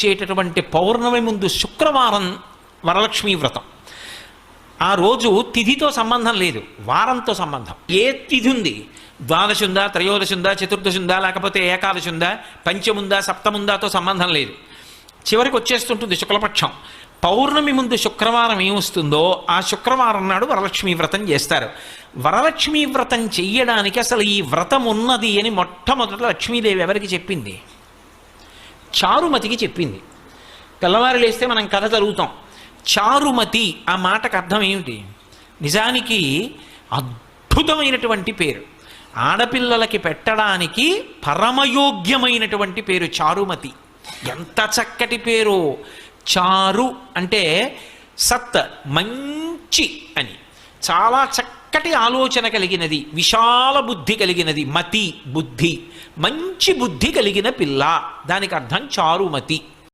వచ్చేటటువంటి పౌర్ణమి ముందు శుక్రవారం వరలక్ష్మీ వ్రతం. ఆ రోజు తిథితో సంబంధం లేదు, వారంతో సంబంధం. ఏ తిథి ఉంది, ద్వాదశి ఉందా, త్రయోదశి ఉందా, చతుర్దశి ఉందా, లేకపోతే ఏకాదశి ఉందా, పంచముందా, సప్తముందాతో సంబంధం లేదు. చివరికి వచ్చేస్తుంటుంది శుక్లపక్షం. పౌర్ణమి ముందు శుక్రవారం ఏమొస్తుందో ఆ శుక్రవారం నాడు వరలక్ష్మీ వ్రతం చేస్తారు. వరలక్ష్మీ వ్రతం చెయ్యడానికి అసలు ఈ వ్రతం ఉన్నది అని మొట్టమొదట లక్ష్మీదేవి ఎవరికి చెప్పింది? చారుమతికి చెప్పింది. తెల్లవారు లేస్తే మనం కథ చదువుతాం. చారుమతి ఆ మాటకు అర్థం ఏమిటి? నిజానికి అద్భుతమైనటువంటి పేరు, ఆడపిల్లలకి పెట్టడానికి పరమయోగ్యమైనటువంటి పేరు చారుమతి. ఎంత చక్కటి పేరు! చారు అంటే సత్, మంచి అని, చాలా చక్కటి ఆలోచన కలిగినది, విశాల బుద్ధి కలిగినది. మతి బుద్ధి, మంచి బుద్ధి కలిగిన పిల్ల, దానికి అర్థం చారుమతి.